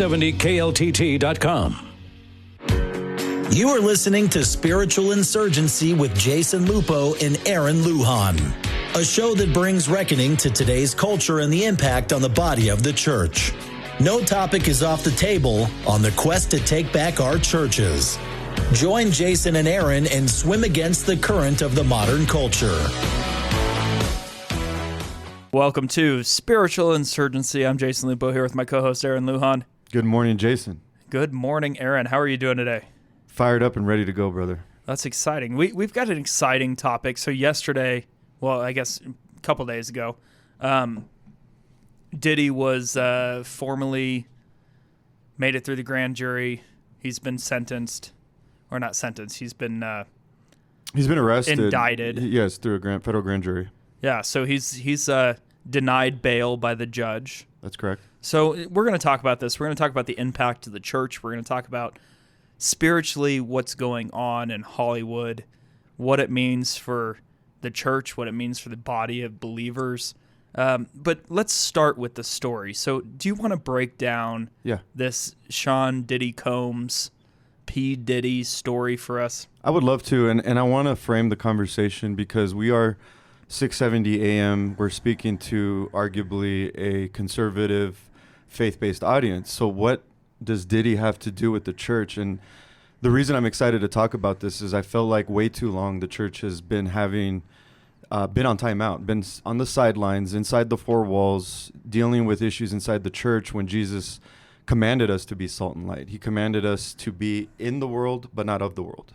670kltt.com. You are listening to Spiritual Insurgency with Jason Lupo and Aaron Lujan, a show that brings reckoning to today's culture and the impact on the body of the church. No topic is off the table on the quest to take back our churches. Join Jason and Aaron and swim against the current of the modern culture. Welcome to Spiritual Insurgency. I'm Jason Lupo here with my co-host Aaron Lujan. Good morning, Jason. Good morning, Aaron. How are you doing today? Fired up and ready to go, brother. That's exciting. We've got an exciting topic. So yesterday, well, I guess a couple days ago, Diddy was formally made it through the grand jury. He's been sentenced, or not sentenced. He's been arrested, indicted. Yes, through a federal grand jury. Yeah, so he's denied bail by the judge. That's correct. So we're going to talk about this. We're going to talk about the impact of the church. We're going to talk about spiritually what's going on in Hollywood, what it means for the church, what it means for the body of believers. But let's start with the story. So do you want to break down this Sean Diddy Combs, P. Diddy story for us? I would love to, and I want to frame the conversation because we are 670 AM. We're speaking to arguably a conservative, faith-based audience. So what does Diddy have to do with the church? And the reason I'm excited to talk about this is I felt like way too long the church has been having been on timeout, been on the sidelines, inside the four walls, dealing with issues inside the church when Jesus commanded us to be salt and light. He commanded us to be in the world, but not of the world,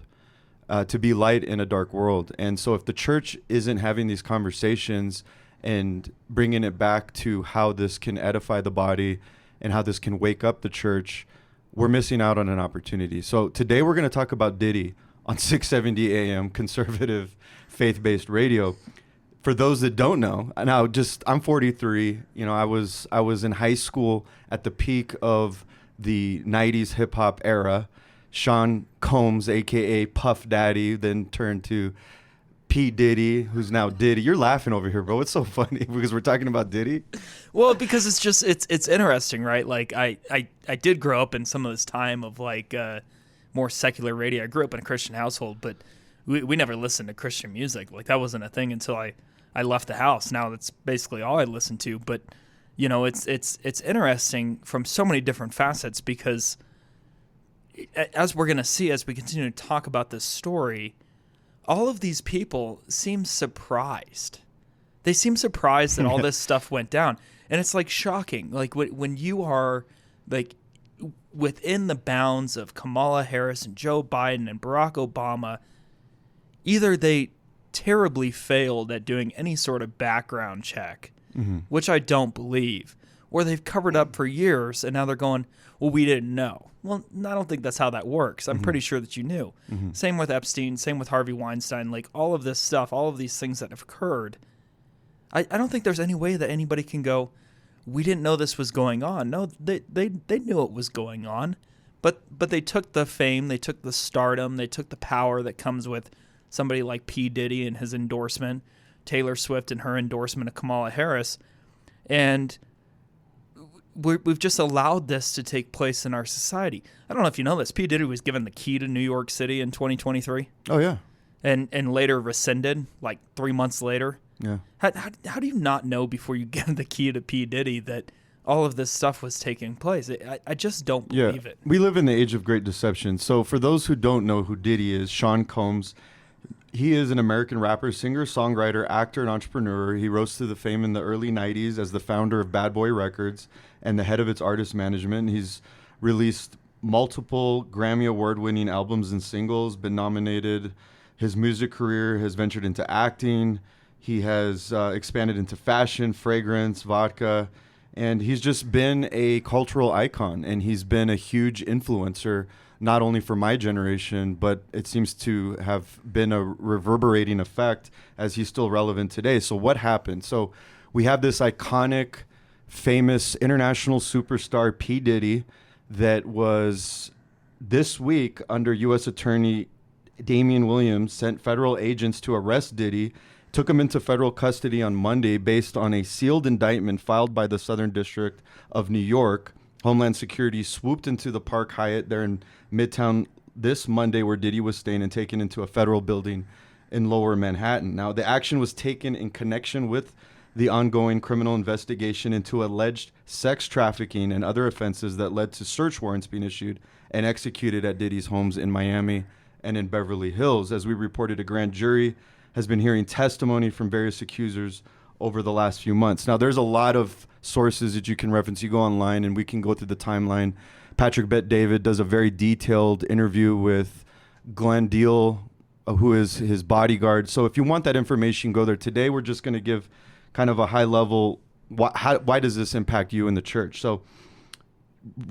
to be light in a dark world. And so if the church isn't having these conversations and bringing it back to how this can edify the body and how this can wake up the church, we're missing out on an opportunity. So today we're going to talk about Diddy on 670 AM, conservative, faith-based radio. For those that don't know, now I'm 43. You know, I was in high school at the peak of the 90s hip-hop era. Sean Combs, a.k.a. Puff Daddy, then turned to P. Diddy, who's now Diddy. You're laughing over here, bro. It's so funny because we're talking about Diddy. Well, because it's interesting, right? Like I did grow up in some of this time of like more secular radio. I grew up in a Christian household, but we never listened to Christian music. Like that wasn't a thing until I left the house. Now that's basically all I listen to. But you know, it's interesting from so many different facets because as we're going to see as we continue to talk about this story, all of these people seem surprised. They seem surprised that all this stuff went down. And it's like shocking. Like when you are like within the bounds of Kamala Harris and Joe Biden and Barack Obama, either they terribly failed at doing any sort of background check, which I don't believe, or they've covered up for years and now they're going, well, we didn't know. Well, I don't think that's how that works. I'm pretty sure that you knew. Same with Epstein, same with Harvey Weinstein, like all of this stuff, all of these things that have occurred. I don't think there's any way that anybody can go, we didn't know this was going on. No, they knew it was going on, but they took the fame, they took the stardom, they took the power that comes with somebody like P. Diddy and his endorsement, Taylor Swift and her endorsement of Kamala Harris, and we've just allowed this to take place in our society. I don't know if you know this. P. Diddy was given the key to New York City in 2023. Oh, yeah. And later rescinded, like 3 months later. Yeah. How do you not know before you get the key to P. Diddy that all of this stuff was taking place? I just don't believe it. We live in the age of great deception. So for those who don't know who Diddy is, Sean Combs, he is an American rapper, singer, songwriter, actor, and entrepreneur. He rose to the fame in the early 90s as the founder of Bad Boy Records and the head of its artist management. He's released multiple Grammy Award-winning albums and singles, been nominated. His music career has ventured into acting. He has expanded into fashion, fragrance, vodka, and he's just been a cultural icon, and he's been a huge influencer, not only for my generation, but it seems to have been a reverberating effect as he's still relevant today. So what happened? So we have this iconic, famous international superstar, P. Diddy, that was this week under U.S. Attorney Damian Williams sent federal agents to arrest Diddy, took him into federal custody on Monday based on a sealed indictment filed by the Southern District of New York, Homeland Security swooped into the Park Hyatt there in Midtown this Monday, where Diddy was staying, and taken into a federal building in Lower Manhattan. Now, the action was taken in connection with the ongoing criminal investigation into alleged sex trafficking and other offenses that led to search warrants being issued and executed at Diddy's homes in Miami and in Beverly Hills. As we reported, a grand jury has been hearing testimony from various accusers over the last few months. Now, there's a lot of sources that you can reference. You go online and we can go through the timeline. Patrick Bet-David does a very detailed interview with Glenn Deal, who is his bodyguard. So if you want that information, go there. Today, we're just going to give kind of a high level, why does this impact you in the church? So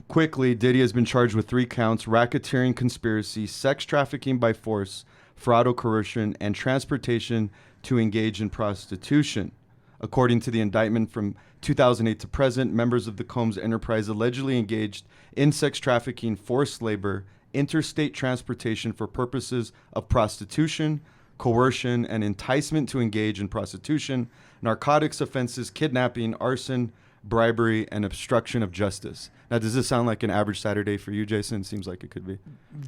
quickly, Diddy has been charged with 3 counts: racketeering, conspiracy, sex trafficking by force, fraud or coercion, and transportation to engage in prostitution. According to the indictment from 2008 to present, members of the Combs enterprise allegedly engaged in sex trafficking, forced labor, interstate transportation for purposes of prostitution, coercion, and enticement to engage in prostitution, narcotics offenses, kidnapping, arson, bribery, and obstruction of justice. Now, does this sound like an average Saturday for you, Jason? Seems like it could be.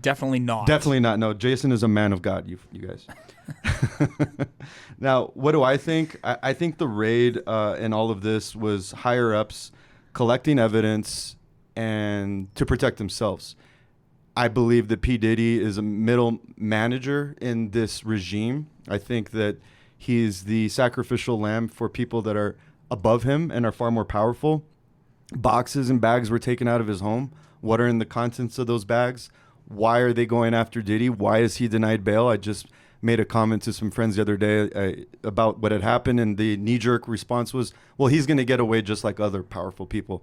Definitely not. Definitely not. No, Jason is a man of God, you guys. Now, what do I think? I think the raid and all of this was higher ups collecting evidence and to protect themselves. I believe that P. Diddy is a middle manager in this regime. I think that he's the sacrificial lamb for people that are above him and are far more powerful. Boxes and bags were taken out of his home. What are in the contents of those bags? Why are they going after Diddy? Why is he denied bail? I just made a comment to some friends the other day about what had happened, and the knee-jerk response was, well, he's going to get away just like other powerful people.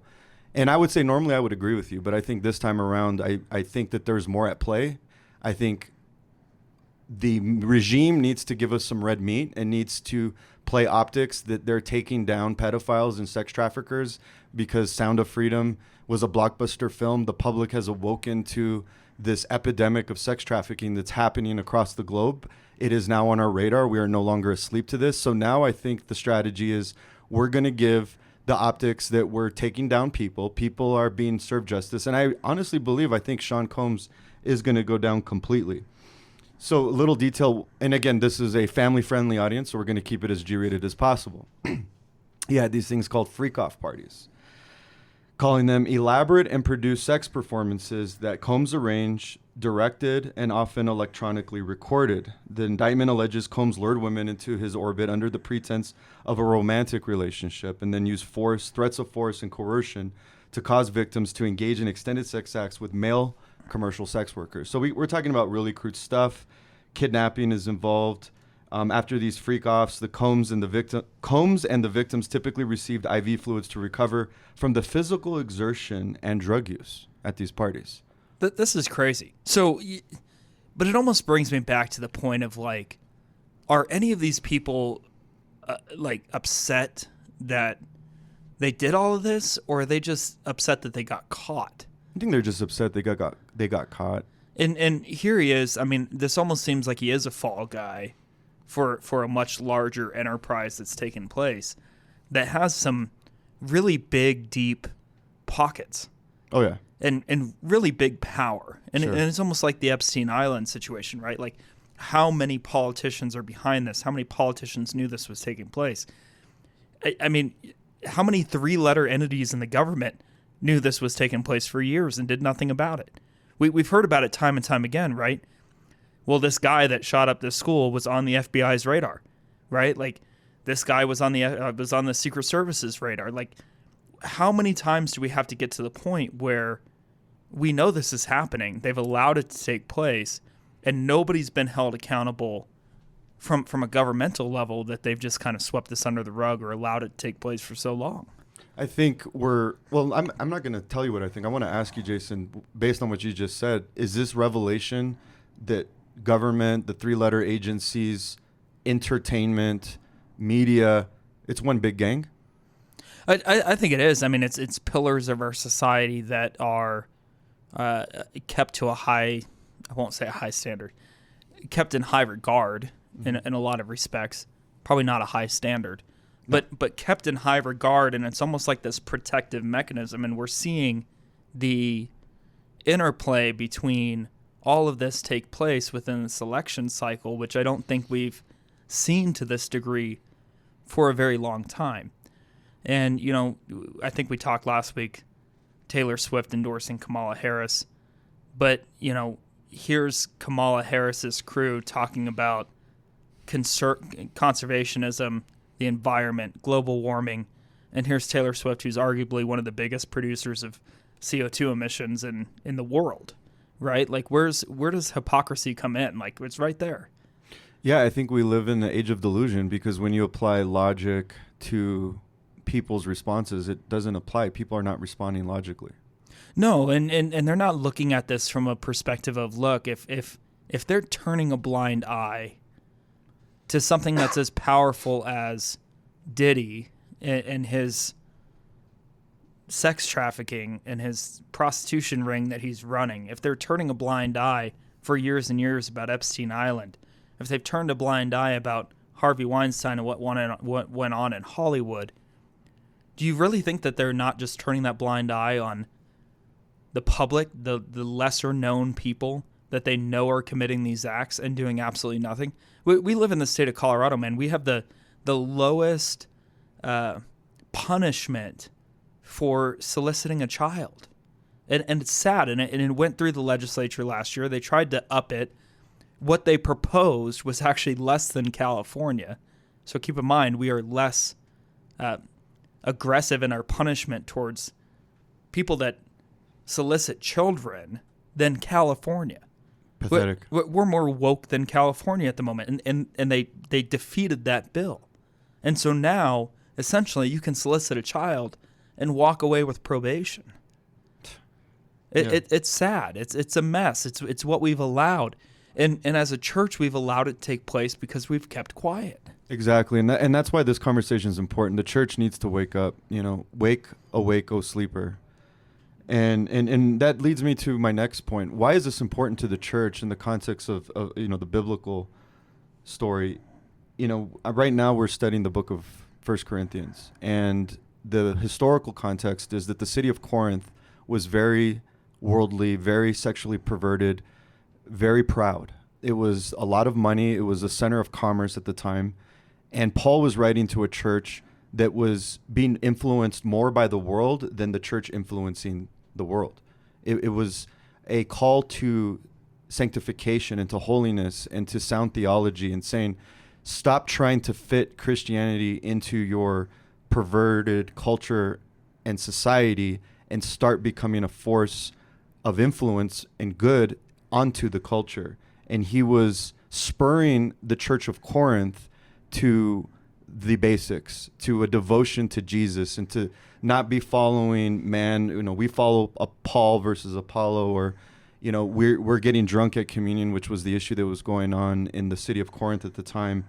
And I would say normally I would agree with you, but I think this time around, I think that there's more at play. I think the regime needs to give us some red meat and needs to play optics that they're taking down pedophiles and sex traffickers because Sound of Freedom was a blockbuster film. The public has awoken to this epidemic of sex trafficking that's happening across the globe. It is now on our radar. We are no longer asleep to this. So now I think the strategy is we're going to give the optics that we're taking down people. People are being served justice. And I honestly believe, I think Sean Combs is going to go down completely. So a little detail, and again, this is a family-friendly audience, so we're going to keep it as G-rated as possible. He had these things called freak-off parties, calling them elaborate and produced sex performances that Combs arranged, directed, and often electronically recorded. The indictment alleges Combs lured women into his orbit under the pretense of a romantic relationship and then used force, threats of force, and coercion to cause victims to engage in extended sex acts with male commercial sex workers. So we're talking about really crude stuff. Kidnapping is involved. After these freak-offs, the Combs and the victims typically received IV fluids to recover from the physical exertion and drug use at these parties. This is crazy. So, but it almost brings me back to the point of like, are any of these people like upset that they did all of this, or are they just upset that they got caught? I think they're just upset they got caught. And here he is. I mean, this almost seems like he is a fall guy for a much larger enterprise that's taken place that has some really big, deep pockets. Oh, yeah. And really big power. And, Sure. and it's almost like the Epstein Island situation, right? Like, how many politicians are behind this? How many politicians knew this was taking place? I mean, how many 3-letter entities in the government knew this was taking place for years and did nothing about it? We've heard about it time and time again, right? Well, this guy that shot up this school was on the FBI's radar, right? Like, this guy was on the Secret Service's radar. Like, how many times do we have to get to the point where we know this is happening, they've allowed it to take place, and nobody's been held accountable from a governmental level, that they've just kind of swept this under the rug or allowed it to take place for so long? I think I'm not going to tell you what I think. I want to ask you, Jason, based on what you just said, is this revelation that government, the 3-letter agencies, entertainment, media, it's one big gang? I think it is. I mean, it's pillars of our society that are kept to a high, I won't say a high standard, kept in high regard in a lot of respects. Probably not a high standard, but kept in high regard, and it's almost like this protective mechanism. And we're seeing the interplay between all of this take place within this election cycle, which I don't think we've seen to this degree for a very long time. And, you know, I think we talked last week, Taylor Swift endorsing Kamala Harris. But, you know, here's Kamala Harris's crew talking about conservationism, the environment, global warming. And here's Taylor Swift, who's arguably one of the biggest producers of CO2 emissions in the world, right? Like, where does hypocrisy come in? Like, it's right there. Yeah, I think we live in the age of delusion, because when you apply logic to people's responses, it doesn't apply. People are not responding logically. No, and they're not looking at this from a perspective of, look, if they're turning a blind eye to something that's as powerful as Diddy and his sex trafficking and his prostitution ring that he's running, if they're turning a blind eye for years and years about Epstein Island, if they've turned a blind eye about Harvey Weinstein and what went on in Hollywood, do you really think that they're not just turning that blind eye on the public, the lesser known people that they know are committing these acts and doing absolutely nothing? We live in the state of Colorado, man. We have the lowest punishment for soliciting a child. And it's sad, and it went through the legislature last year. They tried to up it. What they proposed was actually less than California. So keep in mind, we are less aggressive in our punishment towards people that solicit children than California. Pathetic. We're more woke than California at the moment, and they defeated that bill. And so now, essentially, you can solicit a child and walk away with probation. It's sad. It's a mess. It's what we've allowed. And as a church, we've allowed it to take place because we've kept quiet. Exactly, and that's why this conversation is important. The church needs to wake up. You know, wake, awake, O sleeper. And that leads me to my next point. Why is this important to the church in the context of you know, the biblical story? You know, right now we're studying the book of 1 Corinthians, and the historical context is that the city of Corinth was very worldly, very sexually perverted, very proud. It was a lot of money. It was a center of commerce at the time. And Paul was writing to a church that was being influenced more by the world than the church influencing the world. It was a call to sanctification and to holiness and to sound theology, and saying, stop trying to fit Christianity into your perverted culture and society and start becoming a force of influence and good onto the culture. And he was spurring the church of Corinth to the basics, to a devotion to Jesus, and to not be following man. You know, we follow Paul versus Apollo, or, you know, we're getting drunk at communion, which was the issue that was going on in the city of Corinth at the time.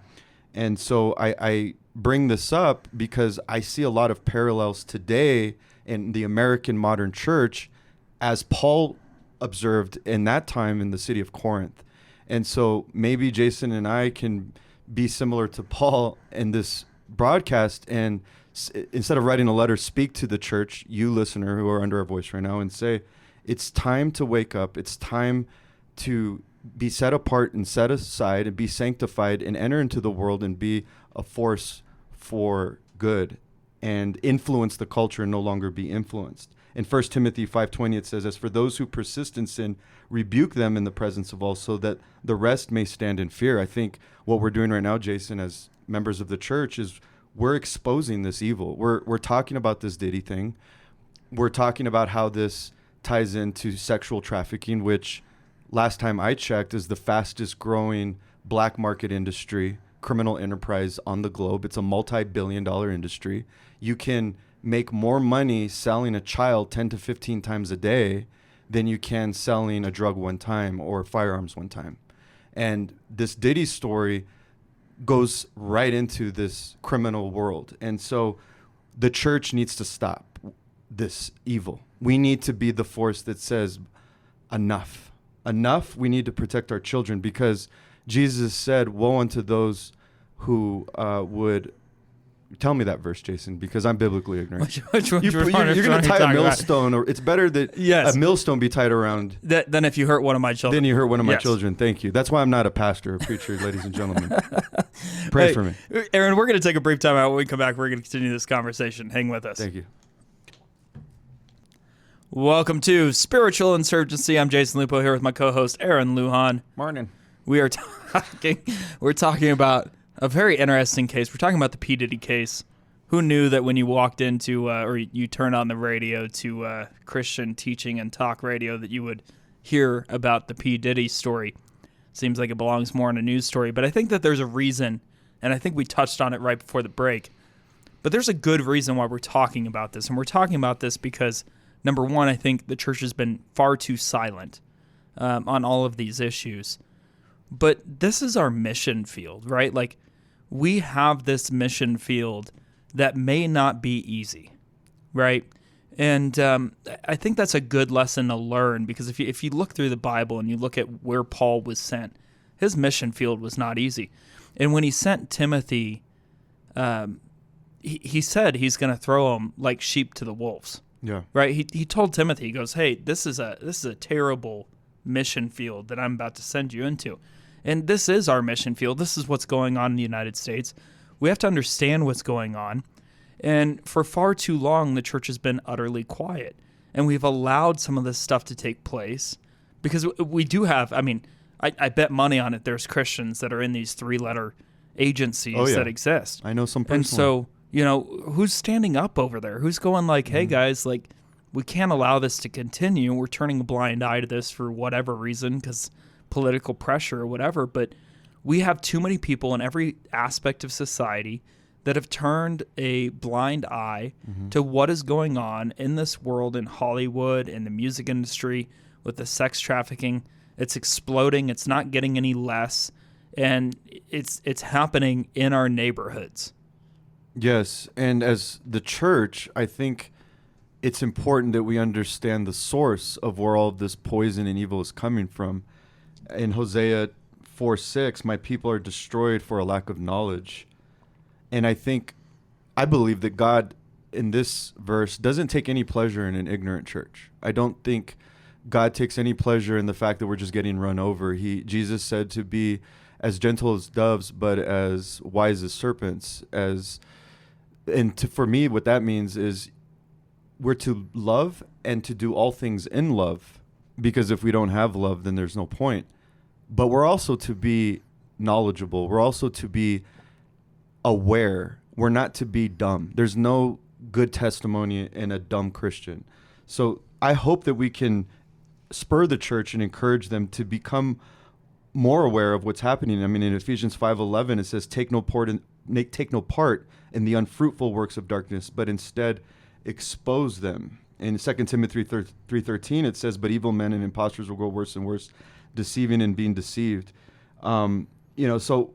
And so I bring this up because I see a lot of parallels today in the American modern church, as Paul observed in that time in the city of Corinth. And so maybe Jason and I can be similar to Paul in this broadcast, and instead of writing a letter, speak to the church, you listener who are under our voice right now, and say, it's time to wake up. It's time to be set apart and set aside and be sanctified and enter into the world and be a force for good and influence the culture and no longer be influenced. In 1 Timothy 5:20, it says, as for those who persist in sin, rebuke them in the presence of all, so that the rest may stand in fear. I think what we're doing right now, Jason, as members of the church, is we're exposing this evil. We're talking about this Diddy thing. We're talking about how this ties into sexual trafficking, which last time I checked is the fastest growing black market industry, criminal enterprise on the globe. It's a multi-billion-dollar industry. You can make more money selling a child 10 to 15 times a day than you can selling a drug one time or firearms one time. And this Diddy story goes right into this criminal world. And so the church needs to stop this evil. We need to be the force that says, enough. Enough. We need to protect our children, because Jesus said, woe unto those who would Tell me that verse, Jason, because I'm biblically ignorant. Which one? You're going to tie a millstone, or it's better that a millstone be tied around. Than if you hurt one of my children. Then you hurt one of my children. Thank you. That's why I'm not a pastor or preacher, ladies and gentlemen. Pray for me. Aaron, we're going to take a brief time out. When we come back, we're going to continue this conversation. Hang with us. Thank you. Welcome to Spiritual Insurgency. I'm Jason Lupo here with my co-host, Aaron Lujan. Morning. We're talking about a very interesting case. We're talking about the P. Diddy case. Who knew that when you walked into or you turned on the radio to Christian teaching and talk radio that you would hear about the P. Diddy story? Seems like it belongs more in a news story, but I think that there's a reason, and I think we touched on it right before the break, but there's a good reason why we're talking about this, and we're talking about this because, number one, I think the church has been far too silent on all of these issues, but this is our mission field, right? Like, we have this mission field that may not be easy, right? And I think that's a good lesson to learn, because if you look through the Bible and you look at where Paul was sent, his mission field was not easy. And when he sent Timothy, he said he's going to throw him like sheep to the wolves. Yeah. Right? He told Timothy, he goes, "Hey, this is a terrible mission field that I'm about to send you into." And this is our mission field. This is what's going on in the United States. We have to understand what's going on. And for far too long, the church has been utterly quiet. And we've allowed some of this stuff to take place because we do have, I bet money on it, there's Christians that are in these 3-letter agencies that exist. I know some personally. And so, who's standing up over there? Who's going like, hey, guys, like, we can't allow this to continue. We're turning a blind eye to this for whatever reason, because political pressure or whatever, but we have too many people in every aspect of society that have turned a blind eye to what is going on in this world, in Hollywood, in the music industry, with the sex trafficking. It's exploding. It's not getting any less, and it's happening in our neighborhoods. Yes, and as the church, I think it's important that we understand the source of where all of this poison and evil is coming from. In Hosea 4:6, my people are destroyed for a lack of knowledge. And I believe that God in this verse doesn't take any pleasure in an ignorant church. I don't think God takes any pleasure in the fact that we're just getting run over. Jesus said to be as gentle as doves, but as wise as serpents. For me, what that means is we're to love and to do all things in love, because if we don't have love, then there's no point. But we're also to be knowledgeable. We're also to be aware. We're not to be dumb. There's no good testimony in a dumb Christian. So I hope that we can spur the church and encourage them to become more aware of what's happening. I mean, in Ephesians 5:11, it says, take no part in the unfruitful works of darkness, but instead expose them. In 2 Timothy 3:13, it says, but evil men and impostors will grow worse and worse, deceiving and being deceived. So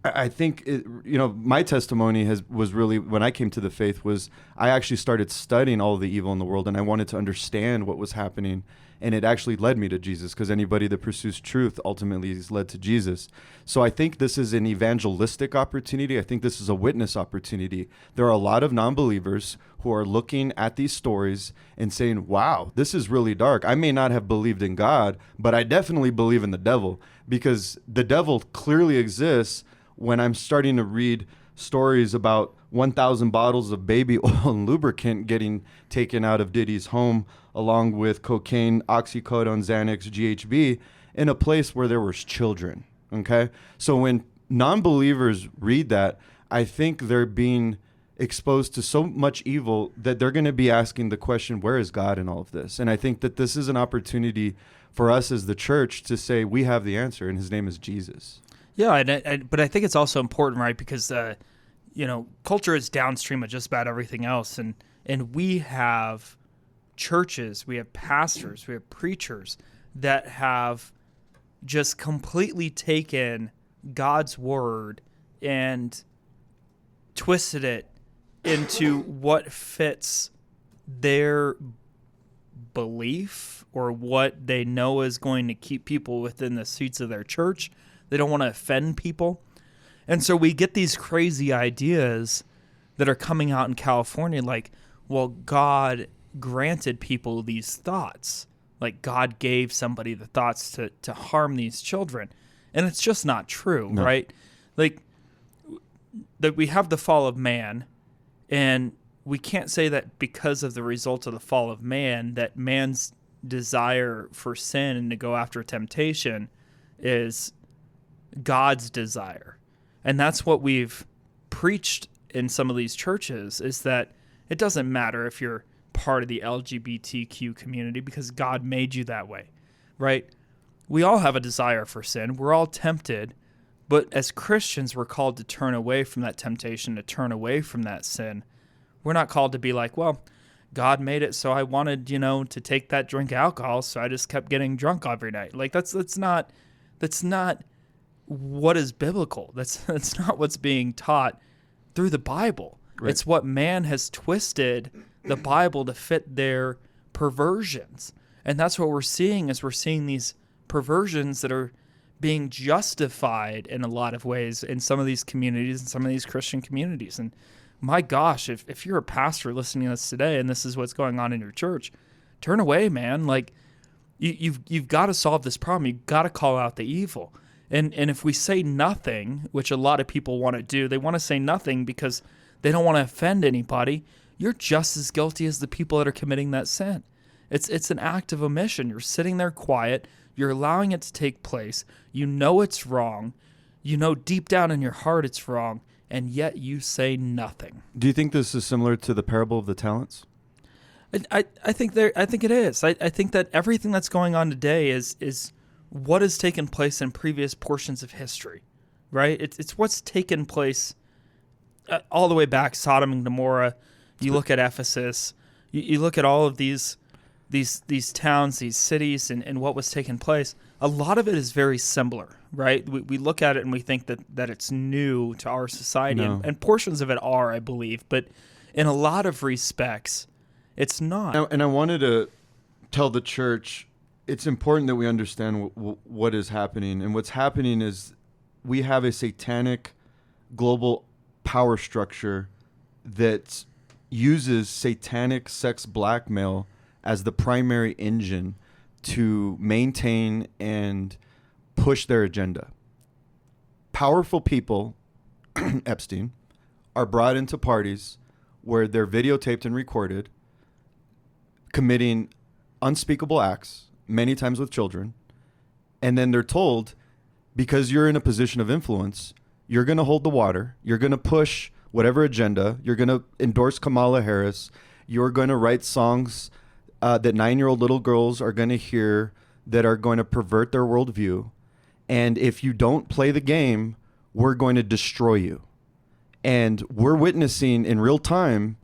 I think, my testimony was really, when I came to the faith, was I actually started studying all of the evil in the world, and I wanted to understand what was happening. And it actually led me to Jesus, because anybody that pursues truth ultimately is led to Jesus. So I think this is an evangelistic opportunity. I think this is a witness opportunity. There are a lot of non-believers who are looking at these stories and saying, wow, this is really dark. I may not have believed in God, but I definitely believe in the devil, because the devil clearly exists when I'm starting to read stories about 1,000 bottles of baby oil and lubricant getting taken out of Diddy's home, along with cocaine, oxycodone, Xanax, GHB, in a place where there was children, okay? So when non-believers read that, I think they're being exposed to so much evil that they're going to be asking the question, where is God in all of this? And I think that this is an opportunity for us as the church to say we have the answer, and his name is Jesus. Yeah, but I think it's also important, right? Because culture is downstream of just about everything else, and we have churches, we have pastors, we have preachers that have just completely taken God's word and twisted it into what fits their belief or what they know is going to keep people within the seats of their church. They don't want to offend people. And so we get these crazy ideas that are coming out in California like, well, God granted people these thoughts. Like God gave somebody the thoughts to harm these children. And it's just not true, right? Like that we have the fall of man, and we can't say that because of the result of the fall of man, that man's desire for sin and to go after temptation is God's desire. And that's what we've preached in some of these churches, is that it doesn't matter if you're part of the LGBTQ community because God made you that way, right? We all have a desire for sin. We're all tempted, but as Christians, we're called to turn away from that temptation, to turn away from that sin. We're not called to be like, well, God made it so I wanted, to take that drink of alcohol, so I just kept getting drunk every night. Like that's not what is biblical. That's not what's being taught through the Bible. Right. It's what man has twisted the Bible to fit their perversions. And that's what we're seeing, is we're seeing these perversions that are being justified in a lot of ways in some of these communities and some of these Christian communities. And my gosh, if you're a pastor listening to this today and this is what's going on in your church, turn away, man. Like you've got to solve this problem. You've got to call out the evil. And if we say nothing, which a lot of people want to do, they want to say nothing because they don't want to offend anybody. You're just as guilty as the people that are committing that sin. It's an act of omission. You're sitting there quiet. You're allowing it to take place. You know it's wrong. You know deep down in your heart it's wrong, and yet you say nothing. Do you think this is similar to the parable of the talents? I think it is. I think that everything that's going on today is what has taken place in previous portions of history, right? It's what's taken place all the way back, Sodom and Gomorrah. You look at Ephesus. You look at all of these towns, these cities, and what was taking place. A lot of it is very similar, right? We look at it and we think that it's new to our society, and portions of it are, I believe, but in a lot of respects, it's not. And I wanted to tell the church, it's important that we understand what is happening. And what's happening is we have a satanic global power structure that uses satanic sex blackmail as the primary engine to maintain and push their agenda. Powerful people, Epstein, are brought into parties where they're videotaped and recorded, committing unspeakable acts, many times with children, and then they're told, because you're in a position of influence, you're going to hold the water, you're going to push whatever agenda, you're going to endorse Kamala Harris, you're going to write songs that 9-year-old little girls are going to hear that are going to pervert their worldview. And if you don't play the game, we're going to destroy you. And we're witnessing in real time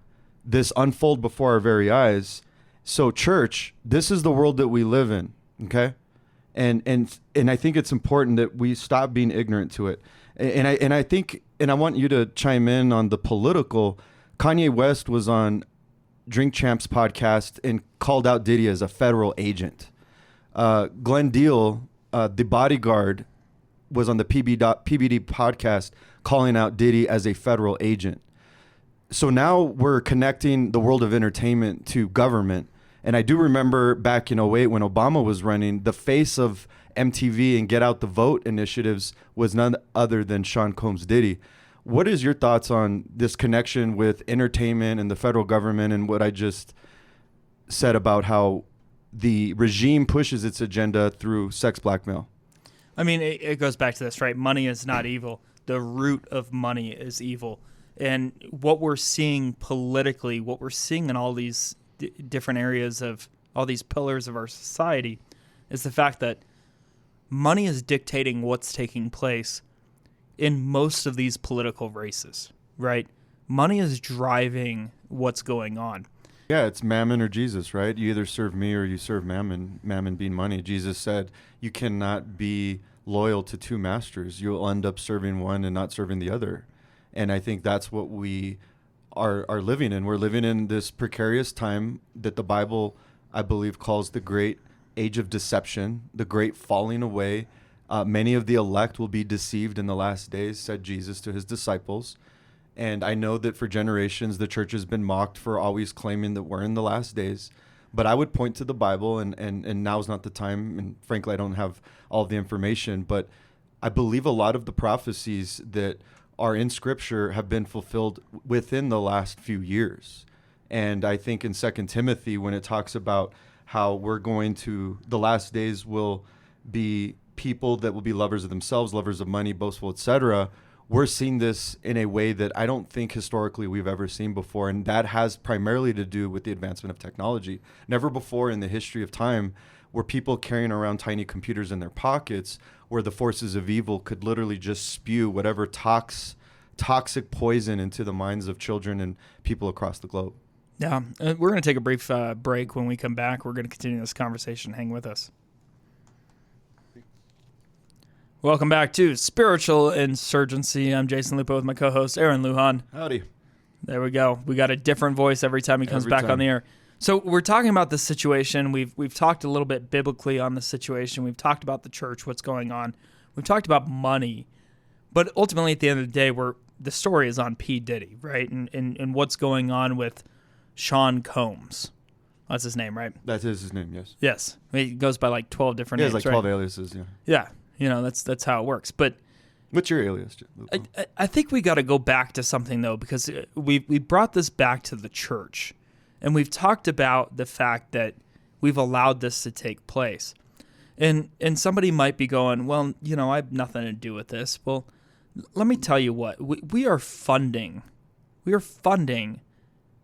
this unfold before our very eyes. So church, this is the world that we live in, okay? And I think it's important that we stop being ignorant to it. And I think, and I want you to chime in on the political. Kanye West was on Drink Champs podcast and called out Diddy as a federal agent. Glenn Deal, the bodyguard, was on the PBD podcast calling out Diddy as a federal agent. So now we're connecting the world of entertainment to government. And I do remember back in 2008 when Obama was running, the face of MTV and Get Out the Vote initiatives was none other than Sean Combs Diddy. What is your thoughts on this connection with entertainment and the federal government, and what I just said about how the regime pushes its agenda through sex blackmail? I mean, it goes back to this, right? Money is not evil. The root of money is evil. And what we're seeing politically, what we're seeing in all these different areas of all these pillars of our society, is the fact that money is dictating what's taking place in most of these political races, right? Money is driving what's going on. Yeah, it's mammon or Jesus, right? You either serve me or you serve mammon, mammon being money. Jesus said you cannot be loyal to two masters. You'll end up serving one and not serving the other. And I think that's what we are living in. We're living in this precarious time that the Bible, I believe, calls the great age of deception, the great falling away. Many of the elect will be deceived in the last days, said Jesus to his disciples. And I know that for generations, the church has been mocked for always claiming that we're in the last days. But I would point to the Bible, and now's not the time. And frankly, I don't have all the information. But I believe a lot of the prophecies that are in Scripture have been fulfilled within the last few years. And I think in 2 Timothy, when it talks about how the last days will be people that will be lovers of themselves, lovers of money, boastful, etc., we're seeing this in a way that I don't think historically we've ever seen before. And that has primarily to do with the advancement of technology. Never before in the history of time were people carrying around tiny computers in their pockets where the forces of evil could literally just spew whatever toxic poison into the minds of children and people across the globe. Yeah, we're going to take a brief break. When we come back, we're going to continue this conversation. Hang with us. Welcome back to Spiritual Insurgency. I'm Jason Lupo with my co-host, Aaron Lujan. Howdy. There we go. We got a different voice every time he comes back on the air. So we're talking about this situation. We've talked a little bit biblically on the situation. We've talked about the church, what's going on. We've talked about money. But ultimately, at the end of the day, the story is on P. Diddy, right? And what's going on with Sean Combs. That's his name, right? That is his name, yes. Yes. He goes by like 12 different names, like 12 aliases, yeah. Yeah. That's how it works. But what's your alias? I think we got to go back to something, though, because we brought this back to the church. And we've talked about the fact that we've allowed this to take place. And somebody might be going, well, I have nothing to do with this. Well, let me tell you what. We are funding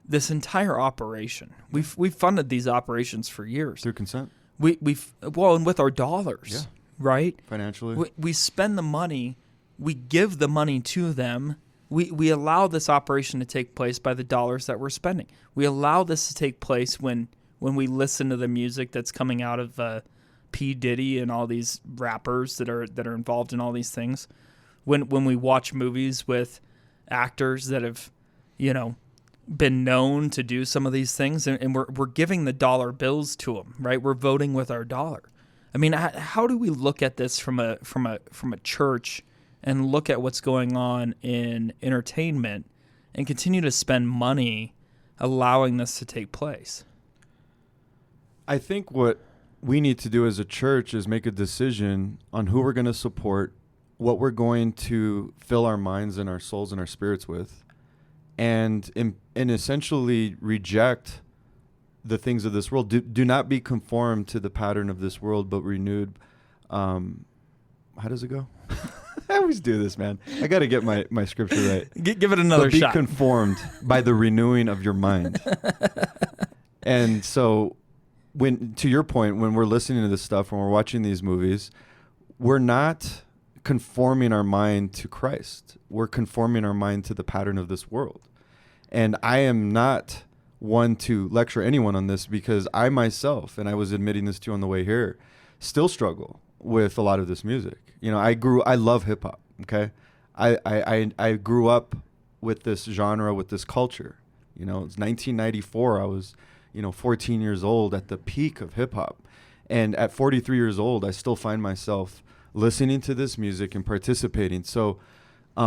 this entire operation. We've funded these operations for years. Through consent? And with our dollars. Yeah. Right? Financially. We spend the money. We give the money to them. We allow this operation to take place by the dollars that we're spending. We allow this to take place when we listen to the music that's coming out of P. Diddy and all these rappers that are involved in all these things. When we watch movies with actors that have, been known to do some of these things, and we're giving the dollar bills to them, right? We're voting with our dollar. I mean, how do we look at this from a church and look at what's going on in entertainment and continue to spend money allowing this to take place? I think what we need to do as a church is make a decision on who we're going to support, what we're going to fill our minds and our souls and our spirits with, and essentially reject the things of this world. Do not be conformed to the pattern of this world, but renewed. How does it go? I always do this, man. I got to get my scripture right. Give it another shot. Be conformed by the renewing of your mind. And so, to your point, when we're listening to this stuff, when we're watching these movies, we're not conforming our mind to Christ. We're conforming our mind to the pattern of this world. And I am not one to lecture anyone on this, because I myself, and I was admitting this to you on the way here, still struggle with a lot of this music. I love hip hop. Okay. I grew up with this genre, with this culture. It's 1994. I was, 14 years old at the peak of hip hop. And at 43 years old, I still find myself listening to this music and participating. So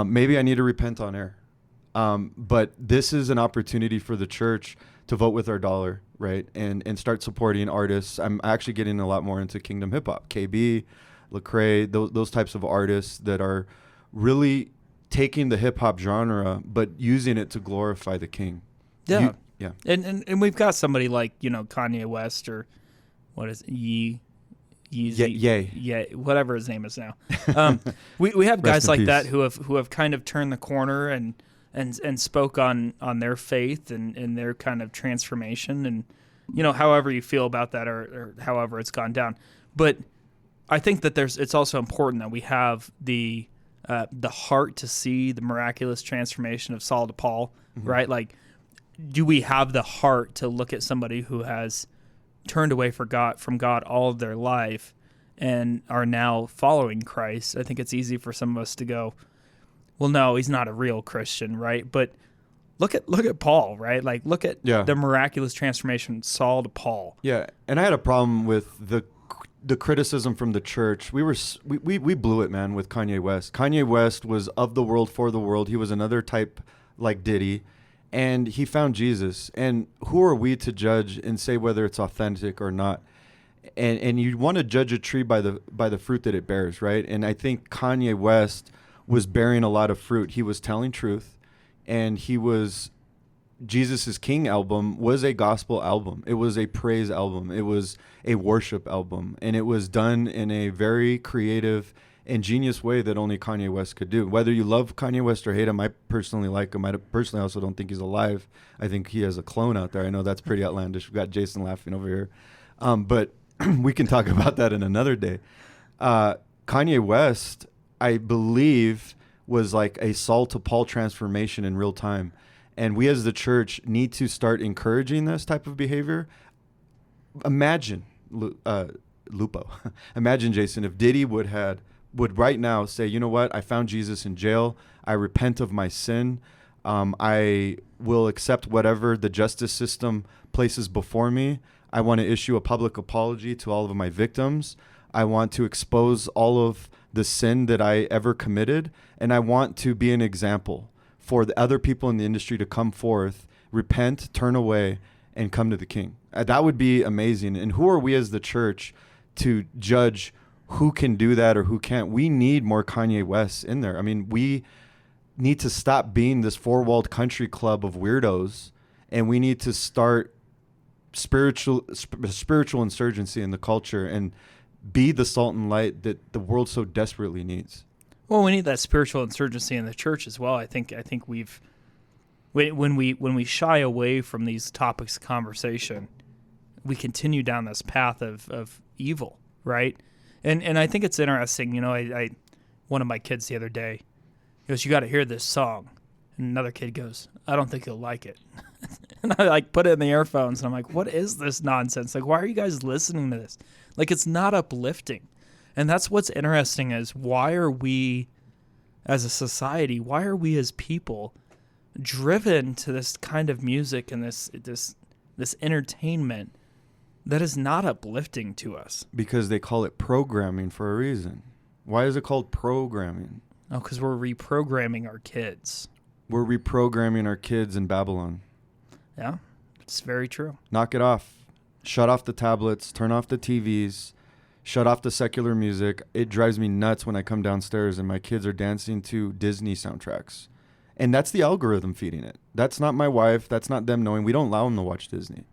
maybe I need to repent on air. But this is an opportunity for the church to vote with our dollar, right? And start supporting artists. I'm actually getting a lot more into Kingdom Hip Hop, KB, Lecrae, those types of artists that are really taking the hip hop genre, but using it to glorify the King. Yeah. Yeah. And we've got somebody like, Kanye West, or what is it? Yeezy, whatever his name is now. We have guys like that who have kind of turned the corner and spoke on their faith and their kind of transformation, and however you feel about that, or however it's gone down. But I think that it's also important that we have the heart to see the miraculous transformation of Saul to Paul, mm-hmm. right? Like, do we have the heart to look at somebody who has turned away from God all of their life and are now following Christ? I think it's easy for some of us to go, well, no, he's not a real Christian, right? But look at Paul, right? Like, look at the miraculous transformation, Saul to Paul. Yeah, and I had a problem with the criticism from the church. We blew it, man, with Kanye West. Kanye West was of the world, for the world. He was another type like Diddy, and he found Jesus. And who are we to judge and say whether it's authentic or not? And you want to judge a tree by the fruit that it bears, right? And I think Kanye West was bearing a lot of fruit. He was telling truth, and Jesus is King album was a gospel album. It was a praise album. It was a worship album, and it was done in a very creative, ingenious way that only Kanye West could do. Whether you love Kanye West or hate him, I personally like him. I personally also don't think he's alive. I think he has a clone out there. I know that's pretty outlandish. We've got Jason laughing over here, but we can talk about that in another day. Kanye West, I believe, was like a Saul to Paul transformation in real time. And we as the church need to start encouraging this type of behavior. Imagine, Lupo, imagine, Jason, if Diddy would right now say, you know what, I found Jesus in jail. I repent of my sin. I will accept whatever the justice system places before me. I want to issue a public apology to all of my victims. I want to expose all of the sin that I ever committed. And I want to be an example for the other people in the industry to come forth, repent, turn away, and come to the King. That would be amazing. And who are we as the church to judge who can do that or who can't? We need more Kanye West in there. I mean, we need to stop being this four-walled country club of weirdos, and we need to start spiritual insurgency in the culture and be the salt and light that the world so desperately needs. Well, we need that spiritual insurgency in the church as well. I think when we shy away from these topics of conversation, we continue down this path of evil, right? And I think it's interesting. You know, I one of my kids the other day goes, "You got to hear this song," and another kid goes, "I don't think you'll like it." And I like put it in the earphones, and I'm like, "What is this nonsense? Like, why are you guys listening to this? Like, it's not uplifting." And that's what's interesting is why are we as a society, why are we as people driven to this kind of music and this entertainment that is not uplifting to us? Because they call it programming for a reason. Why is it called programming? Oh, because we're reprogramming our kids. We're reprogramming our kids in Babylon. Yeah, it's very true. Knock it off. Shut off the tablets, turn off the TVs, shut off the secular music. It drives me nuts when I come downstairs and my kids are dancing to Disney soundtracks. And that's the algorithm feeding it. That's not my wife. That's not them knowing. We don't allow them to watch Disney.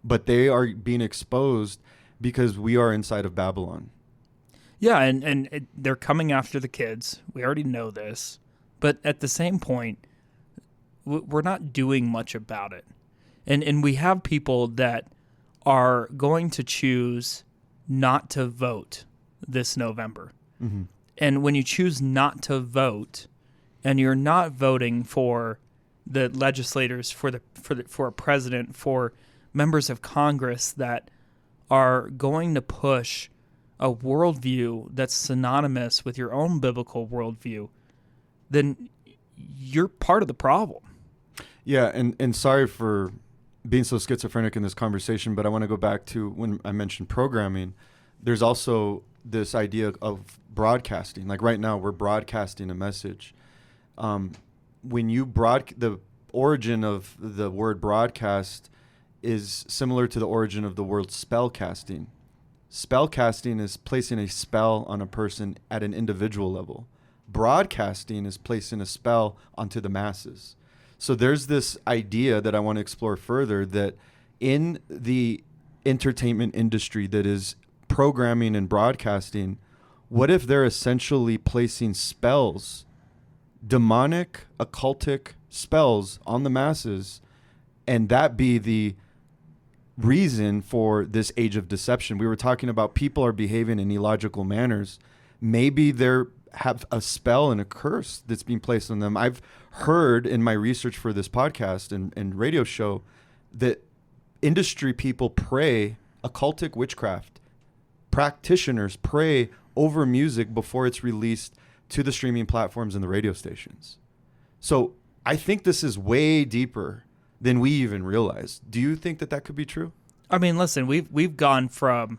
But they are being exposed because we are inside of Babylon. Yeah, and they're coming after the kids. We already know this. But at the same point, we're not doing much about it. And we have people that are going to choose not to vote this November. Mm-hmm. And when you choose not to vote, and you're not voting for the legislators, for a president, for members of Congress that are going to push a worldview that's synonymous with your own biblical worldview, then you're part of the problem. Yeah, and sorry for being so schizophrenic in this conversation, but I want to go back to when I mentioned programming. There's also this idea of broadcasting. Like right now, we're broadcasting a message. When you the origin of the word broadcast is similar to the origin of the word spellcasting. Spellcasting is placing a spell on a person at an individual level. Broadcasting is placing a spell onto the masses. So there's this idea that I want to explore further, that in the entertainment industry that is programming and broadcasting, what if they're essentially placing spells, demonic, occultic spells on the masses, and that be the reason for this age of deception? We were talking about people are behaving in illogical manners. Maybe they're have a spell and a curse that's being placed on them. I've heard in my research for this podcast and radio show that industry people pray, occultic witchcraft practitioners pray over music before it's released to the streaming platforms and the radio stations. So I think this is way deeper than we even realize. Do you think that could be true? I mean, listen, we've gone from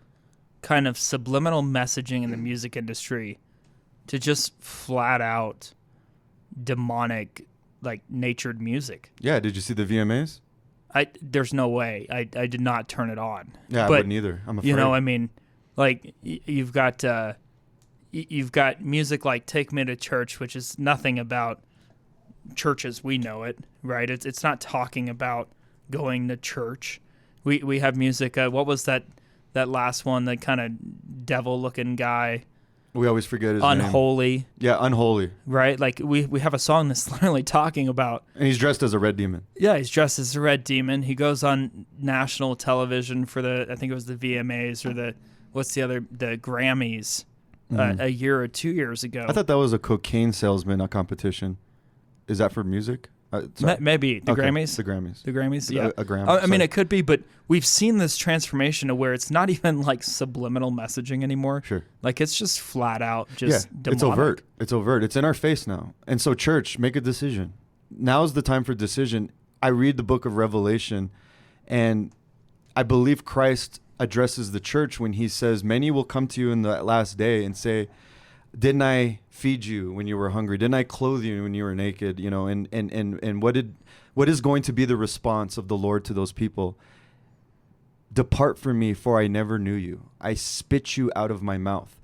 kind of subliminal messaging in the music industry to just flat out demonic like natured music. Yeah. Did you see the VMAs? There's no way. I did not turn it on. Yeah, I wouldn't either. I'm afraid. You know, I mean, like you've got music like "Take Me to Church," which is nothing about church as we know it, right? It's not talking about going to church. We have music. What was that last one? That kind of devil-looking guy. We always forget his name. Unholy. Yeah, Unholy. Right? Like we have a song that's literally talking about. And he's dressed as a red demon. Yeah, he's dressed as a red demon. He goes on national television for I think it was the VMAs or the Grammys a year or 2 years ago. I thought that was a cocaine salesman competition. Is that for music? Maybe the Grammys. The Grammys. The Grammys. Yeah. A Grammy. I mean, it could be, but we've seen this transformation to where it's not even like subliminal messaging anymore. Sure. Like it's just flat out just demonic. It's overt. It's overt. It's in our face now. And so, church, make a decision. Now's the time for decision. I read the book of Revelation, and I believe Christ addresses the church when he says, "Many will come to you in the last day and say, didn't I feed you when you were hungry? Didn't I clothe you when you were naked?" You know, and what is going to be the response of the Lord to those people? "Depart from me, for I never knew you. I spit you out of my mouth."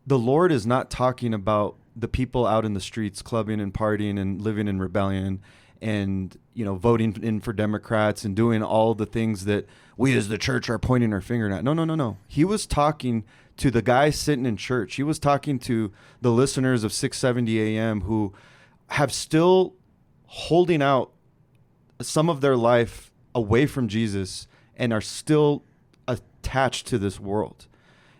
The Lord is not talking about the people out in the streets clubbing and partying and living in rebellion and, you know, voting in for Democrats and doing all the things that we as the church are pointing our finger at. No. He was talking to the guy sitting in church. He was talking to the listeners of 670 AM who have still holding out some of their life away from Jesus and are still attached to this world.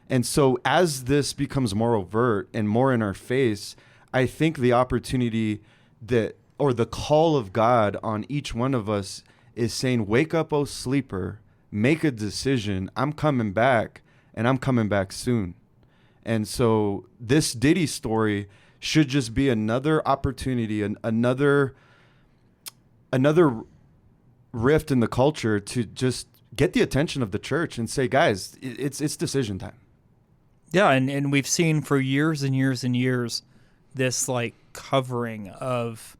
And so as this becomes more overt and more in our face, I think the opportunity or the call of God on each one of us is saying, "Wake up, O sleeper, make a decision. I'm coming back. And I'm coming back soon." And so this Diddy story should just be another opportunity, another rift in the culture to just get the attention of the church and say, guys, it's decision time. Yeah, and we've seen for years and years and years this like covering of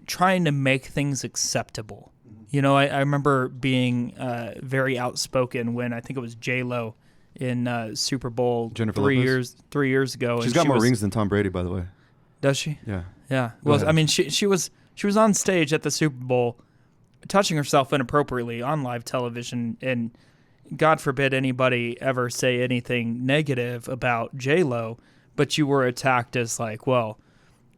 trying to make things acceptable. You know, I remember being very outspoken when I think it was J-Lo in Super Bowl Jennifer 3 years ago. She's got more rings than Tom Brady, by the way. Does she? Yeah. Yeah. Well, I mean, she was on stage at the Super Bowl, touching herself inappropriately on live television, and God forbid anybody ever say anything negative about J-Lo, but you were attacked as like, well,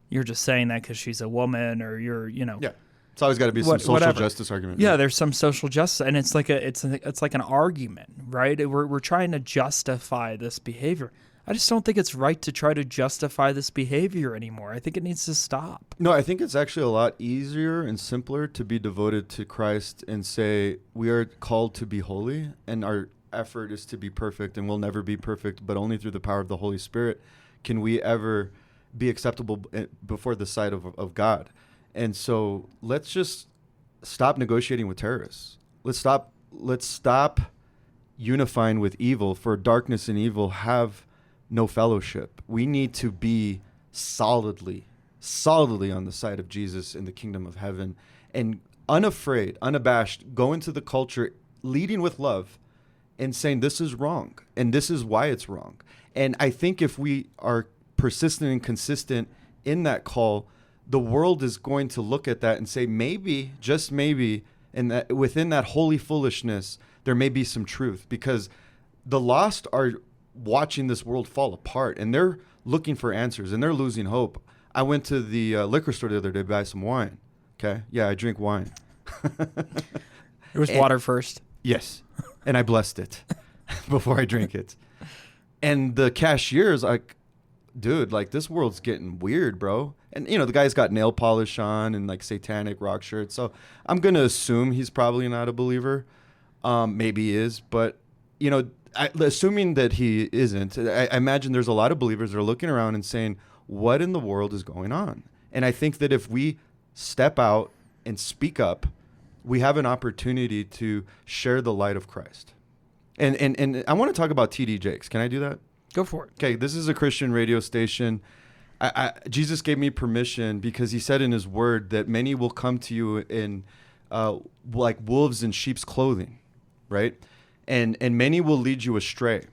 you're just saying that because she's a woman, or you're, you know. Yeah. It's always got to be some social justice argument. Yeah, there's some social justice, and it's like an argument, right? We're trying to justify this behavior. I just don't think it's right to try to justify this behavior anymore. I think it needs to stop. No, I think it's actually a lot easier and simpler to be devoted to Christ and say we are called to be holy, and our effort is to be perfect, and we'll never be perfect, but only through the power of the Holy Spirit can we ever be acceptable before the sight of God. And so let's just stop negotiating with terrorists. Let's stop unifying with evil, for darkness and evil have no fellowship. We need to be solidly on the side of Jesus in the kingdom of heaven, and unafraid, unabashed, go into the culture leading with love and saying this is wrong and this is why it's wrong. And I think if we are persistent and consistent in that call, the world is going to look at that and say, maybe, just maybe, and that within that holy foolishness, there may be some truth, because the lost are watching this world fall apart, and they're looking for answers, and they're losing hope. I went to the liquor store the other day to buy some wine. Okay, yeah, I drink wine. It was water first. Yes, and I blessed it before I drank it. And the cashier's like, dude, like, this world's getting weird, bro. And, you know, the guy's got nail polish on and, like, satanic rock shirts. So I'm going to assume he's probably not a believer. Maybe he is. But, you know, assuming that he isn't, I imagine there's a lot of believers that are looking around and saying, what in the world is going on? And I think that if we step out and speak up, we have an opportunity to share the light of Christ. And I want to talk about TD Jakes. Can I do that? Go for it. Okay, this is a Christian radio station. Jesus gave me permission because he said in his word that many will come to you in like wolves in sheep's clothing, right? And many will lead you astray.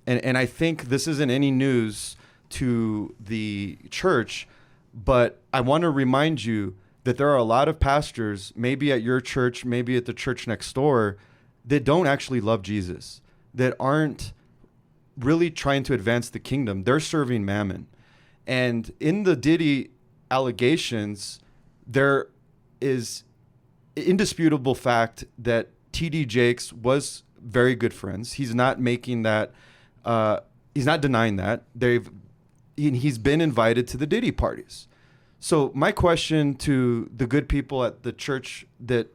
And I think this isn't any news to the church, but I want to remind you that there are a lot of pastors, maybe at your church, maybe at the church next door, that don't actually love Jesus, that aren't really trying to advance the kingdom. They're serving mammon. And in the Diddy allegations, there is indisputable fact that T.D. Jakes was very good friends. He's not making that, he's not denying that. He's been invited to the Diddy parties. So my question to the good people at the church, that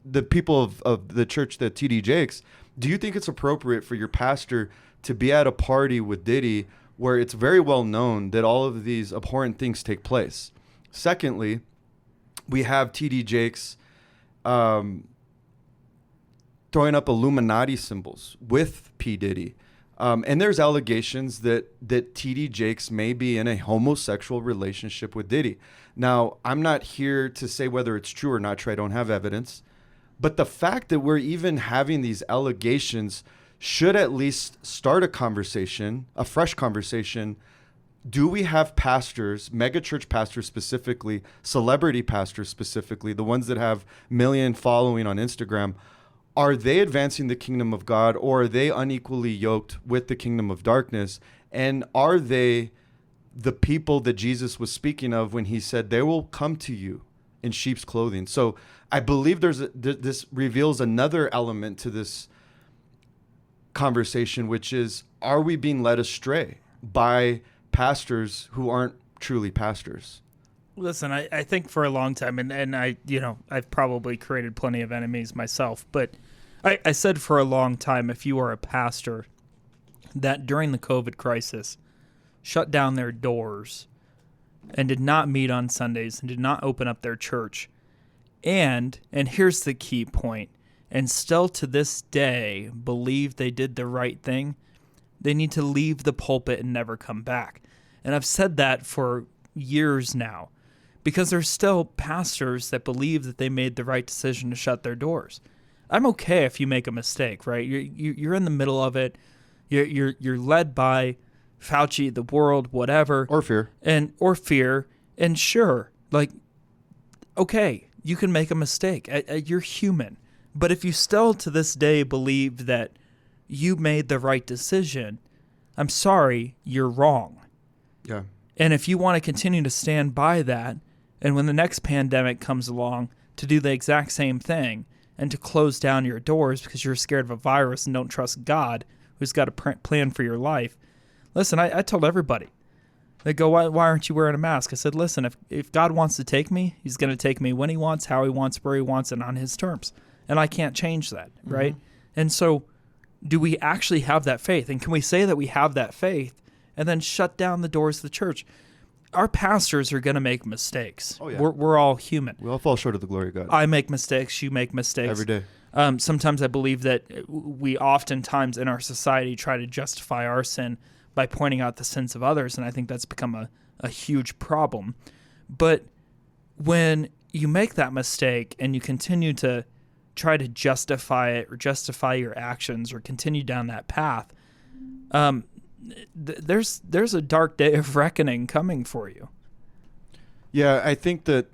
the people of the church that T.D. Jakes, do you think it's appropriate for your pastor to be at a party with Diddy where it's very well known that all of these abhorrent things take place? Secondly, we have T.D. Jakes throwing up Illuminati symbols with P. Diddy. And there's allegations that T.D. Jakes may be in a homosexual relationship with Diddy. Now, I'm not here to say whether it's true or not true. I don't have evidence. But the fact that we're even having these allegations should at least start a conversation, a fresh conversation. Do we have pastors, megachurch pastors specifically, celebrity pastors specifically, the ones that have million following on Instagram, are they advancing the kingdom of God, or are they unequally yoked with the kingdom of darkness? And are they the people that Jesus was speaking of when he said they will come to you in sheep's clothing? So I believe this reveals another element to this conversation, which is, are we being led astray by pastors who aren't truly pastors? Listen, I think for a long time, and I've probably created plenty of enemies myself, but I said for a long time, if you are a pastor that during the COVID crisis shut down their doors and did not meet on Sundays and did not open up their church, and here's the key point, and still to this day believe they did the right thing, they need to leave the pulpit and never come back. And I've said that for years now, because there's still pastors that believe that they made the right decision to shut their doors. I'm okay if you make a mistake, right? You're in the middle of it. You're led by Fauci, the world, whatever, or fear, and sure, like, okay, you can make a mistake. You're human. But if you still to this day believe that you made the right decision, I'm sorry, you're wrong. Yeah. And if you want to continue to stand by that, and when the next pandemic comes along, to do the exact same thing and to close down your doors because you're scared of a virus and don't trust God, who's got a plan for your life. Listen, I told everybody. They go, why aren't you wearing a mask? I said, listen, if God wants to take me, he's going to take me when he wants, how he wants, where he wants, and on his terms. And I can't change that, right? Mm-hmm. And so do we actually have that faith? And can we say that we have that faith and then shut down the doors of the church? Our pastors are going to make mistakes. Oh, yeah. We're all human. We all fall short of the glory of God. I make mistakes. You make mistakes. Every day. Sometimes I believe that we oftentimes in our society try to justify our sin by pointing out the sins of others, and I think that's become a huge problem. But when you make that mistake and you continue to try to justify it or justify your actions or continue down that path, there's a dark day of reckoning coming for you. Yeah, I think that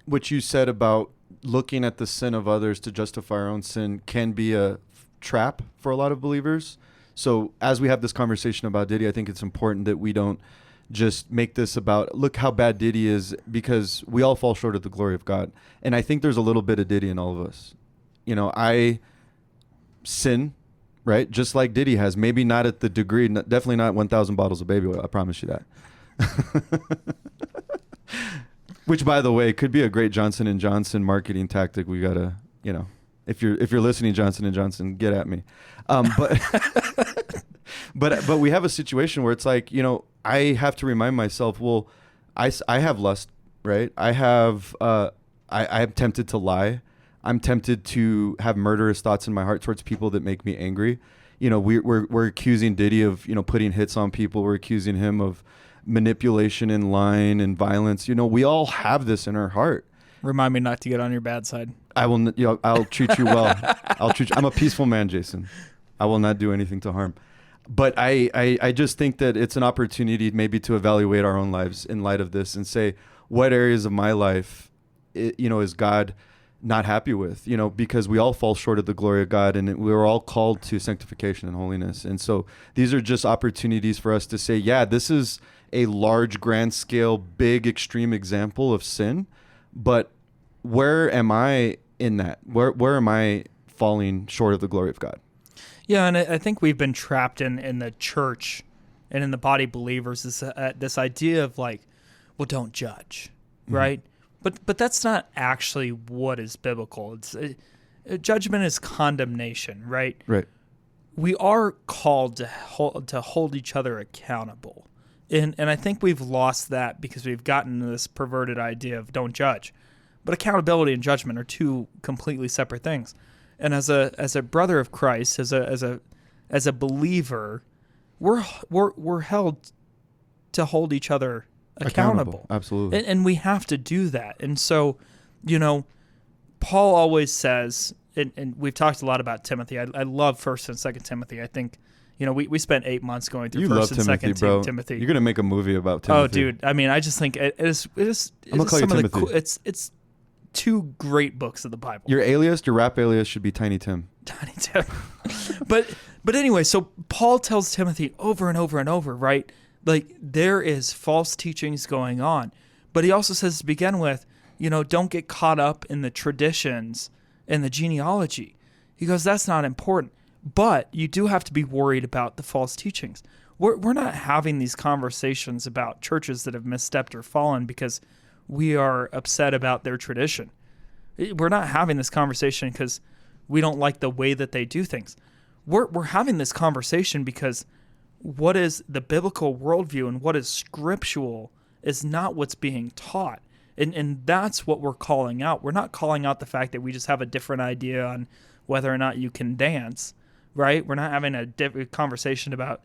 what you said about looking at the sin of others to justify our own sin can be a trap for a lot of believers. So as we have this conversation about Diddy, I think it's important that we don't just make this about, look how bad Diddy is, because we all fall short of the glory of God. And I think there's a little bit of Diddy in all of us. You know, I sin, right? Just like Diddy has, maybe not at the degree, definitely not 1,000 bottles of baby oil. I promise you that. Which, by the way, could be a great Johnson & Johnson marketing tactic. We got to, you know, if you're listening, Johnson & Johnson, get at me. But we have a situation where it's like, you know, I have to remind myself, well, I have lust, right? I'm tempted to lie. I'm tempted to have murderous thoughts in my heart towards people that make me angry. You know, we're accusing Diddy of, you know, putting hits on people. We're accusing him of manipulation in line and violence. We all have this in our heart. Remind me not to get on your bad side. I will. I'll treat you well. I'm a peaceful man, Jason. I will not do anything to harm. But I just think that it's an opportunity maybe to evaluate our own lives in light of this and say, what areas of my life, is God not happy with? Because we all fall short of the glory of God, and we're all called to sanctification and holiness. And so these are just opportunities for us to say, yeah, this is a large, grand scale, big, extreme example of sin. But where am I in that? Where am I falling short of the glory of God? Yeah, and I think we've been trapped in the church and in the body of believers this idea of like, well, don't judge, right? But that's not actually what is biblical. It's judgment is condemnation, right? Right. We are called to hold each other accountable. And I think we've lost that because we've gotten this perverted idea of don't judge. But accountability and judgment are two completely separate things. And as a brother of Christ, as a believer, we're held to hold each other accountable. Absolutely. And we have to do that. And so, Paul always says, and we've talked a lot about Timothy. I love 1st and 2nd Timothy. I think we spent 8 months going through 1st and 2nd bro. Timothy. You're gonna make a movie about Timothy. Oh, dude. I mean, I just think it is I'm gonna call you Timothy. It's two great books of the Bible. Your rap alias should be Tiny Tim. Tiny Tim. But anyway, so Paul tells Timothy over and over and over, right? Like, there is false teachings going on. But he also says to begin with, don't get caught up in the traditions and the genealogy. He goes, that's not important. But you do have to be worried about the false teachings. We're not having these conversations about churches that have misstepped or fallen because we are upset about their tradition. We're not having this conversation because we don't like the way that they do things. We're having this conversation because what is the biblical worldview and what is scriptural is not what's being taught. And that's what we're calling out. We're not calling out the fact that we just have a different idea on whether or not you can dance, right? We're not having a conversation about,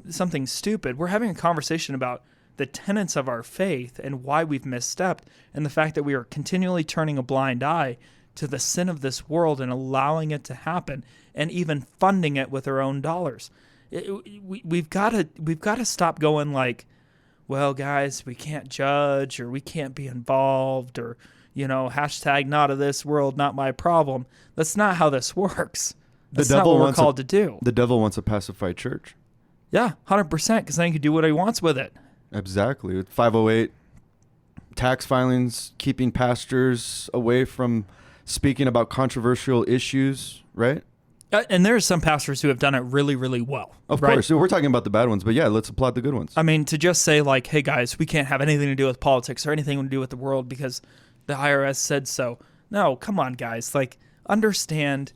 something stupid. We're having a conversation about the tenets of our faith and why we've misstepped and the fact that we are continually turning a blind eye to the sin of this world and allowing it to happen and even funding it with our own dollars. We've got to stop going like, well, guys, we can't judge or we can't be involved or, hashtag not of this world, not my problem. That's not how this works. That's not what we're called to do. The devil wants a pacified church. Yeah, 100%, because then he can do what he wants with it. Exactly. 508, tax filings, keeping pastors away from speaking about controversial issues, right? And there are some pastors who have done it really, really well. Of course. So we're talking about the bad ones, but yeah, let's applaud the good ones. I mean, to just say like, hey guys, we can't have anything to do with politics or anything to do with the world because the IRS said so. No, come on, guys. Like, understand,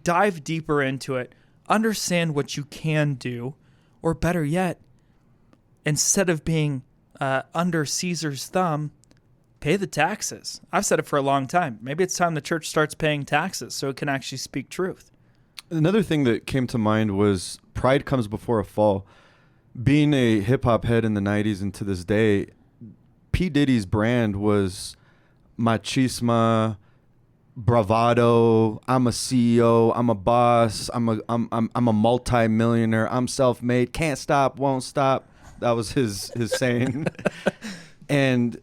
dive deeper into it, understand what you can do, or better yet, instead of being under Caesar's thumb, pay the taxes. I've said it for a long time. Maybe it's time the church starts paying taxes so it can actually speak truth. Another thing that came to mind was pride comes before a fall. Being a hip-hop head in the 90s and to this day, P. Diddy's brand was machismo, bravado. I'm a CEO. I'm a boss. I'm a multi-millionaire. I'm self-made. Can't stop, won't stop. That was his saying. And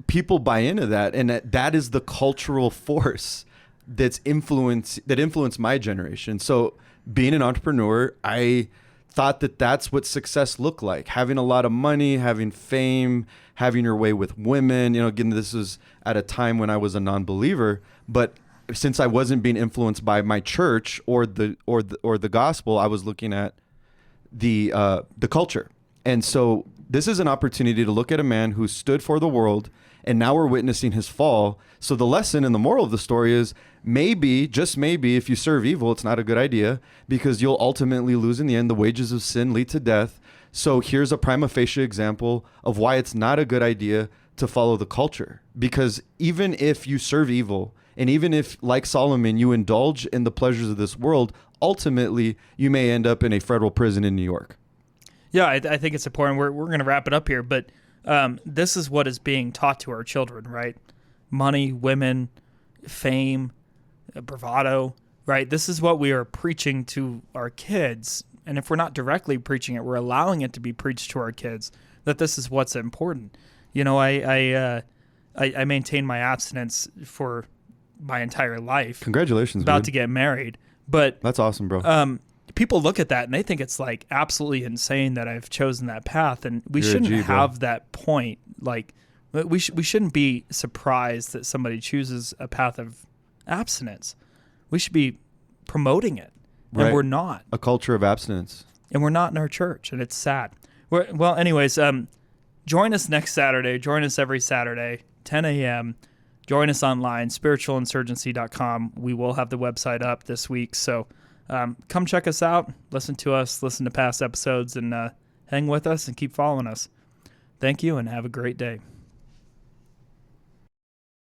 people buy into that, and that is the cultural force that influenced my generation. So being an entrepreneur, I thought that that's what success looked like. Having a lot of money, having fame, having your way with women. Again, this was at a time when I was a non-believer, but since I wasn't being influenced by my church or the gospel, I was looking at the culture. And so this is an opportunity to look at a man who stood for the world, and now we're witnessing his fall. So the lesson and the moral of the story is maybe, just maybe, if you serve evil, it's not a good idea because you'll ultimately lose in the end. The wages of sin lead to death. So here's a prima facie example of why it's not a good idea to follow the culture. Because even if you serve evil, and even if, like Solomon, you indulge in the pleasures of this world, ultimately you may end up in a federal prison in New York. Yeah, I think it's important. We're going to wrap it up here, but this is what is being taught to our children, right? Money, women, fame, bravado, right? This is what we are preaching to our kids. And if we're not directly preaching it, we're allowing it to be preached to our kids that this is what's important. You know, I maintained my abstinence for my entire life. Congratulations, about dude. to get married. But that's awesome, bro. People look at that and they think it's like absolutely insane that I've chosen that path, and we You're shouldn't a G, have that point. Like we shouldn't be surprised that somebody chooses a path of abstinence. We should be promoting it, and we're not. A culture of abstinence, and we're not in our church, and it's sad. Anyways, join us next Saturday. Join us every Saturday, 10 a.m. Join us online, spiritualinsurgency.com. We will have the website up this week, so come check us out, listen to us, listen to past episodes, and hang with us and keep following us. Thank you, and have a great day.